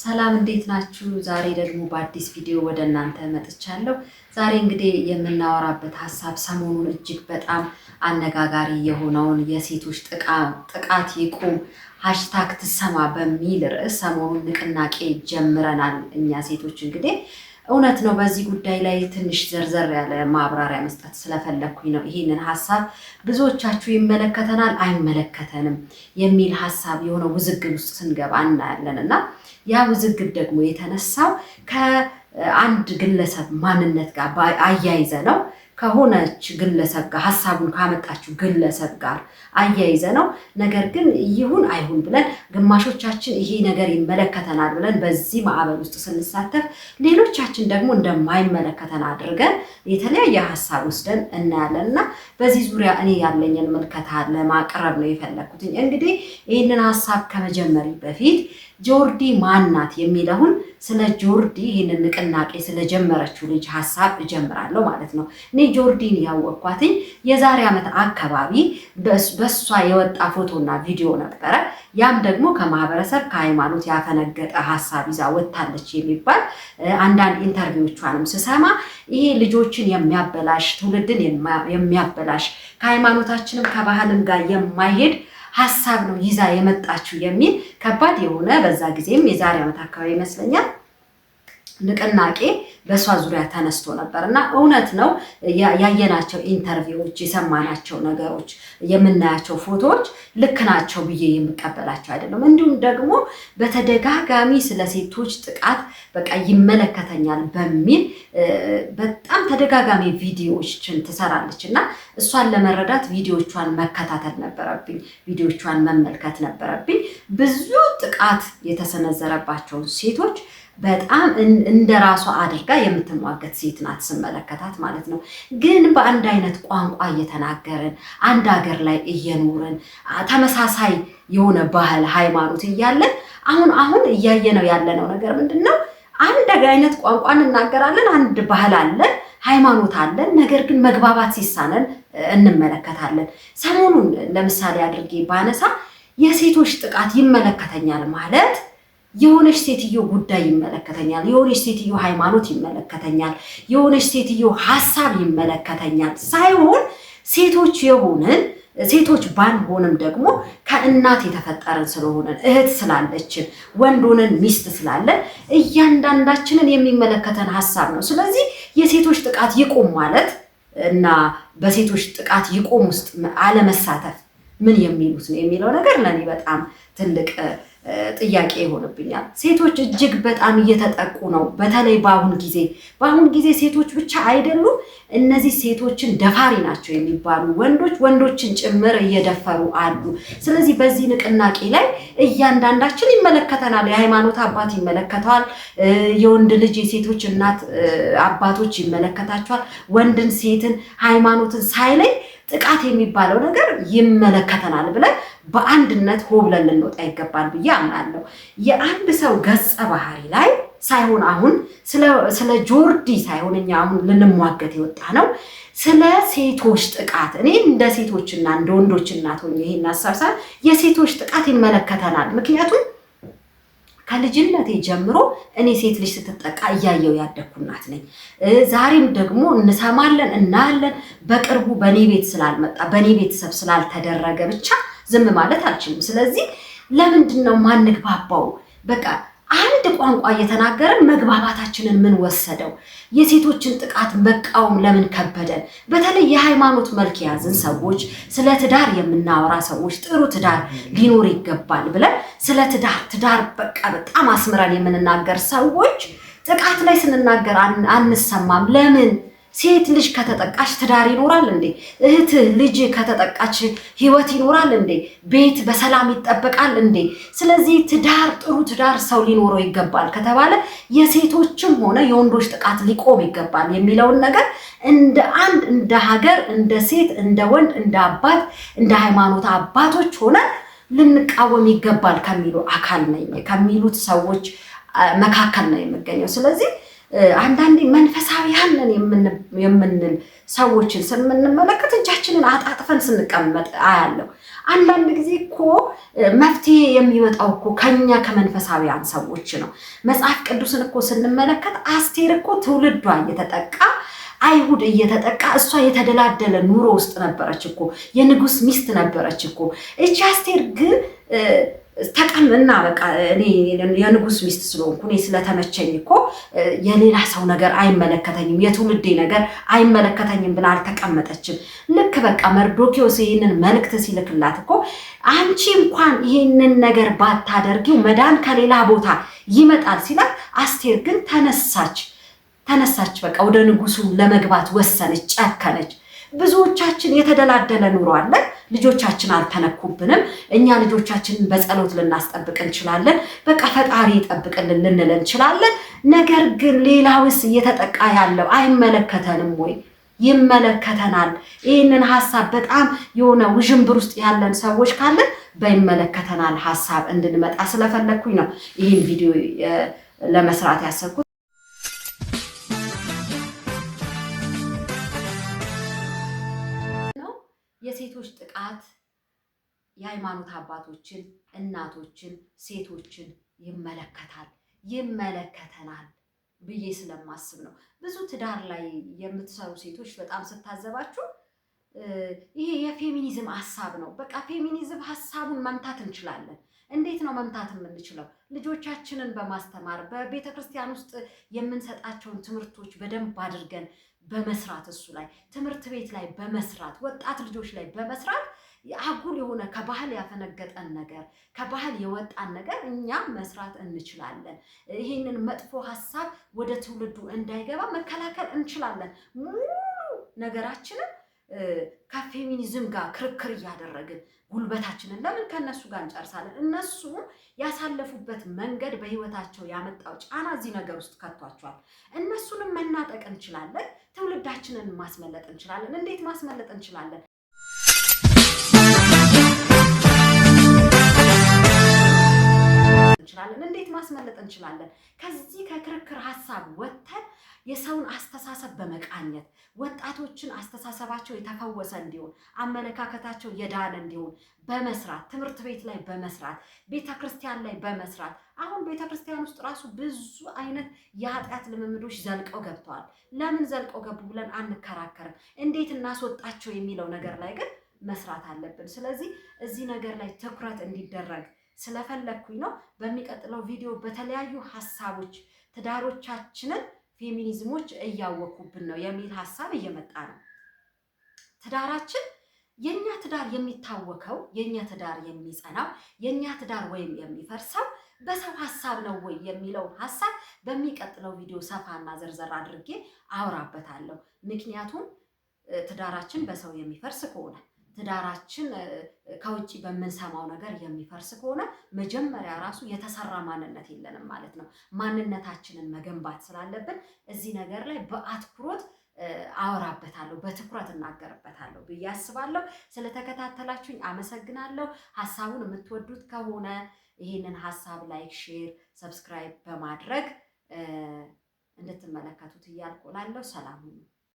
ሰላም እንዴት ናችሁ? ዛሬ ደግሞ በአዲስ ቪዲዮ ወደ እናንተ መጥቻለሁ። ዛሬ እንግዲህ የምናወራበት ሀሳብ ሰሞኑን እጅግ በጣም አነጋጋሪ የሆነውን የሴቶች ጥቃት ይቁም ሃሽታግ ትሰማ በሚል ርዕስ ሰሞኑን ንቅናቄ ጀምረናል። እኛ ሴቶች እንግዲህ እውነት ነው በዚህ ጉዳይ ላይ ትንሽ ዘርዘር ያለ ማብራሪያ መስጠት ስለፈለኩኝ ነው። ይሄንን ሀሳብ ብዙዎቻችሁ ይመለከተናል አይመለከተንም የሚል ሀሳብ የሆነ ውዝግብ ውስጥ ስንገባ እናያለን እና ያ ውዝግብ ደግሞ የተነሳው ከአንድ ግለሰብ ማንነት ጋር አያይዘ ነው። ከሆነች ግለሰብ ጋር ሀሳቡን ካመጣችው ግለሰብ ጋር አያይዘ ነው። ነገር ግን ይሁን አይሁን ብለን ግማሾቻችን ይሄ ነገር ይመለከተናል ብለን በዚህ ማዕበል ውስጥ ስንሳተፍ፣ ሌሎቻችን ደግሞ እንደማይመለከተን አድርገን የተለያየ ሀሳብ ወስደን እናያለን እና በዚህ ዙሪያ እኔ ያለኝን ምልከታ ለማቅረብ ነው የፈለኩት። እንግዲህ ይህንን ሀሳብ ከመጀመሪ በፊት ጆርዲ ማናት የሚለውን ስለ ጆርዲ ይህንን ንቅናቄ ስለጀመረችው ልጅ ሀሳብ እጀምራለሁ ማለት ነው። እኔ ጆርዲን ያወቅኳትኝ የዛሬ ዓመት አካባቢ በሷ የወጣ ፎቶና ቪዲዮ ነበረ። ያም ደግሞ ከማህበረሰብ ከሃይማኖት ያፈነገጠ ሀሳብ ይዛ ወጥታለች የሚባል አንዳንድ ኢንተርቪዎቿንም ስሰማ ይሄ ልጆችን የሚያበላሽ ትውልድን የሚያበላሽ ከሃይማኖታችንም ከባህልም ጋር የማይሄድ ሀሳብ ነው ይዛ የመጣችው የሚል ከባድ የሆነ በዛ ጊዜም የዛሬ ዓመት አካባቢ ይመስለኛል ንቅናቄ በሷ ዙሪያ ተነስቶ ነበር እና እውነት ነው ያየናቸው ኢንተርቪዎች፣ የሰማናቸው ነገሮች፣ የምናያቸው ፎቶዎች ልክ ናቸው ብዬ የምቀበላቸው አይደለም። እንዲሁም ደግሞ በተደጋጋሚ ስለ ሴቶች ጥቃት በቃ ይመለከተኛል በሚል በጣም ተደጋጋሚ ቪዲዮዎችን ትሰራለች እና እሷን ለመረዳት ቪዲዮቿን መከታተል ነበረብኝ፣ ቪዲዮቿን መመልከት ነበረብኝ። ብዙ ጥቃት የተሰነዘረባቸውን ሴቶች በጣም እንደራሷ አድርጋ የምትሟገት ሴት ናት ስመለከታት ማለት ነው። ግን በአንድ አይነት ቋንቋ እየተናገርን አንድ ሀገር ላይ እየኖርን ተመሳሳይ የሆነ ባህል ሃይማኖት እያለን አሁን እያየነው ያለነው ነገር ምንድን ነው? አንድ አይነት ቋንቋ እንናገራለን፣ አንድ ባህል አለን፣ ሃይማኖት አለን። ነገር ግን መግባባት ሲሳነን እንመለከታለን። ሰሞኑን ለምሳሌ አድርጌ ባነሳ የሴቶች ጥቃት ይመለከተኛል ማለት የሆነች ሴትዮ ጉዳይ ይመለከተኛል፣ የሆነች ሴትዮ ሃይማኖት ይመለከተኛል፣ የሆነች ሴትዮ ሀሳብ ይመለከተኛል ሳይሆን ሴቶች ባንሆንም ደግሞ ከእናት የተፈጠረን ስለሆነን እህት ስላለችን ወንዶንን ሚስት ስላለን እያንዳንዳችንን የሚመለከተን ሀሳብ ነው። ስለዚህ የሴቶች ጥቃት ይቁም ማለት እና በሴቶች ጥቃት ይቁም ውስጥ አለመሳተፍ ምን የሚሉት ነው የሚለው ነገር ለእኔ በጣም ትልቅ ጥያቄ ይሆንብኛል። ሴቶች እጅግ በጣም እየተጠቁ ነው። በተለይ በአሁን ጊዜ ሴቶች ብቻ አይደሉም፣ እነዚህ ሴቶችን ደፋሪ ናቸው የሚባሉ ወንዶችን ጭምር እየደፈሩ አሉ። ስለዚህ በዚህ ንቅናቄ ላይ እያንዳንዳችን ይመለከተናል። የሃይማኖት አባት ይመለከተዋል፣ የወንድ ልጅ የሴቶች እናት አባቶች ይመለከታቸዋል። ወንድን፣ ሴትን፣ ሃይማኖትን ሳይለይ ጥቃት የሚባለው ነገር ይመለከተናል ብለን በአንድነት ሆ ብለን ልንወጣ ይገባል ብዬ አምናለሁ። የአንድ ሰው ገጸ ባህሪ ላይ ሳይሆን አሁን ስለ ጆርዲ ሳይሆን እኛ አሁን ልንሟገት የወጣ ነው ስለ ሴቶች ጥቃት። እኔ እንደ ሴቶችና እንደ ወንዶች እናት ሆኜ ይሄን ሀሳብ የሴቶች ጥቃት ይመለከተናል። ምክንያቱም ከልጅነቴ ጀምሮ እኔ ሴት ልጅ ስትጠቃ እያየው ያደግኩ እናት ነኝ። ዛሬም ደግሞ እንሰማለን እናያለን። በቅርቡ በእኔ ቤት ስላልመጣ በእኔ ቤተሰብ ስላልተደረገ ብቻ ዝም ማለት አልችልም። ስለዚህ ለምንድን ነው ማንግባባው? በቃ አንድ ቋንቋ እየተናገረን መግባባታችንን ምን ወሰደው? የሴቶችን ጥቃት መቃወም ለምን ከበደን? በተለይ የሃይማኖት መልክ የያዝን ሰዎች፣ ስለ ትዳር የምናወራ ሰዎች ጥሩ ትዳር ሊኖር ይገባል ብለን ስለ ትዳር በቃ በጣም አስምረን የምንናገር ሰዎች ጥቃት ላይ ስንናገር አንሰማም። ለምን? ሴት ልጅ ከተጠቃች ትዳር ይኖራል እንዴ? እህት ልጅ ከተጠቃች ህይወት ይኖራል እንዴ? ቤት በሰላም ይጠበቃል እንዴ? ስለዚህ ጥሩ ትዳር ሰው ሊኖረው ይገባል ከተባለ የሴቶችም ሆነ የወንዶች ጥቃት ሊቆም ይገባል የሚለውን ነገር እንደ ሀገር፣ እንደ ሴት፣ እንደ ወንድ፣ እንደ አባት፣ እንደ ሃይማኖት አባቶች ሆነ ልንቃወም ይገባል ከሚሉት ሰዎች መካከል ነው የምገኘው። ስለዚህ አንዳንዴ መንፈሳዊያን ነን የምንል ሰዎችን ስንመለከት እጃችንን አጣጥፈን ስንቀመጥ አያለው። አንዳንድ ጊዜ እኮ መፍትሄ የሚወጣው እኮ ከኛ ከመንፈሳዊያን ሰዎች ነው። መጽሐፍ ቅዱስን እኮ ስንመለከት አስቴር እኮ ትውልዷ እየተጠቃ አይሁድ እየተጠቃ እሷ የተደላደለ ኑሮ ውስጥ ነበረች እኮ፣ የንጉስ ሚስት ነበረች እኮ። እቺ አስቴር ግን ተቀምና በቃ እኔ የንጉስ ሚስት ስለሆንኩ እኔ ስለተመቸኝ እኮ የሌላ ሰው ነገር አይመለከተኝም፣ የትውልዴ ነገር አይመለከተኝም ብላ አልተቀመጠችም። ልክ በቃ መርዶኪዎስ ይህንን መልእክት ሲልክላት እኮ አንቺ እንኳን ይህንን ነገር ባታደርጊው መዳን ከሌላ ቦታ ይመጣል ሲላት፣ አስቴር ግን ተነሳች። በቃ ወደ ንጉሱ ለመግባት ወሰነች፣ ጨከነች። ብዙዎቻችን የተደላደለ ኑሮ አለን። ልጆቻችን አልተነኩብንም። እኛ ልጆቻችንን በጸሎት ልናስጠብቅ እንችላለን። በቃ ፈጣሪ ይጠብቅልን ልንል እንችላለን። ነገር ግን ሌላውስ እየተጠቃ ያለው አይመለከተንም ወይ? ይመለከተናል። ይህንን ሀሳብ በጣም የሆነ ውዥንብር ውስጥ ያለን ሰዎች ካለን በይመለከተናል ሀሳብ እንድንመጣ ስለፈለግኩኝ ነው ይህን ቪዲዮ ለመስራት ያሰብኩት። የሴቶች ጥቃት የሃይማኖት አባቶችን፣ እናቶችን፣ ሴቶችን ይመለከተናል ብዬ ስለማስብ ነው። ብዙ ትዳር ላይ የምትሰሩ ሴቶች በጣም ስታዘባችሁ ይሄ የፌሚኒዝም ሀሳብ ነው። በቃ ፌሚኒዝም ሀሳቡን መምታት እንችላለን። እንዴት ነው መምታት የምንችለው? ልጆቻችንን በማስተማር በቤተ ክርስቲያን ውስጥ የምንሰጣቸውን ትምህርቶች በደንብ አድርገን በመስራት እሱ ላይ ትምህርት ቤት ላይ በመስራት ወጣት ልጆች ላይ በመስራት አጉል የሆነ ከባህል ያፈነገጠን ነገር ከባህል የወጣን ነገር እኛ መስራት እንችላለን። ይህንን መጥፎ ሀሳብ ወደ ትውልዱ እንዳይገባ መከላከል እንችላለን። ሙሉ ነገራችንን ከፌሚኒዝም ጋር ክርክር እያደረግን ጉልበታችንን ለምን ከነሱ ጋር እንጨርሳለን? እነሱ ያሳለፉበት መንገድ በህይወታቸው ያመጣው ጫና እዚህ ነገር ውስጥ ከቷቸዋል። እነሱንም መናጠቅ እንችላለን። ትውልዳችንን ማስመለጥ እንችላለን። እንዴት ማስመለጥ እንችላለን? እንዴት ማስመለጥ እንችላለን? ከዚህ ከክርክር ሀሳብ ወጥተን የሰውን አስተሳሰብ በመቃኘት ወጣቶችን አስተሳሰባቸው የተፈወሰ እንዲሆን አመለካከታቸው የዳነ እንዲሆን በመስራት ትምህርት ቤት ላይ በመስራት ቤተክርስቲያን ላይ በመስራት አሁን ቤተክርስቲያን ውስጥ ራሱ ብዙ አይነት የኃጢአት ልምምዶች ዘልቀው ገብተዋል። ለምን ዘልቀው ገቡ ብለን አንከራከርም። እንዴት እናስወጣቸው የሚለው ነገር ላይ ግን መስራት አለብን። ስለዚህ እዚህ ነገር ላይ ትኩረት እንዲደረግ ስለፈለግኩኝ ነው። በሚቀጥለው ቪዲዮ በተለያዩ ሀሳቦች ትዳሮቻችንን ፌሚኒዝሞች እያወኩብን ነው የሚል ሀሳብ እየመጣ ነው። ትዳራችን የኛ ትዳር የሚታወከው የኛ ትዳር የሚጸናው የኛ ትዳር ወይም የሚፈርሰው በሰው ሀሳብ ነው ወይ የሚለው ሀሳብ በሚቀጥለው ቪዲዮ ሰፋና ዘርዘር አድርጌ አውራበታለሁ። ምክንያቱም ትዳራችን በሰው የሚፈርስ ከሆነ ትዳራችን ከውጪ በምንሰማው ነገር የሚፈርስ ከሆነ መጀመሪያ ራሱ የተሰራ ማንነት የለንም ማለት ነው። ማንነታችንን መገንባት ስላለብን እዚህ ነገር ላይ በአትኩሮት አወራበታለሁ፣ በትኩረት እናገርበታለሁ ብዬ አስባለሁ። ስለተከታተላችሁኝ አመሰግናለሁ። ሀሳቡን የምትወዱት ከሆነ ይህንን ሀሳብ ላይክ፣ ሼር፣ ሰብስክራይብ በማድረግ እንድትመለከቱት እያልኩ እላለሁ። ሰላም ሁኑ።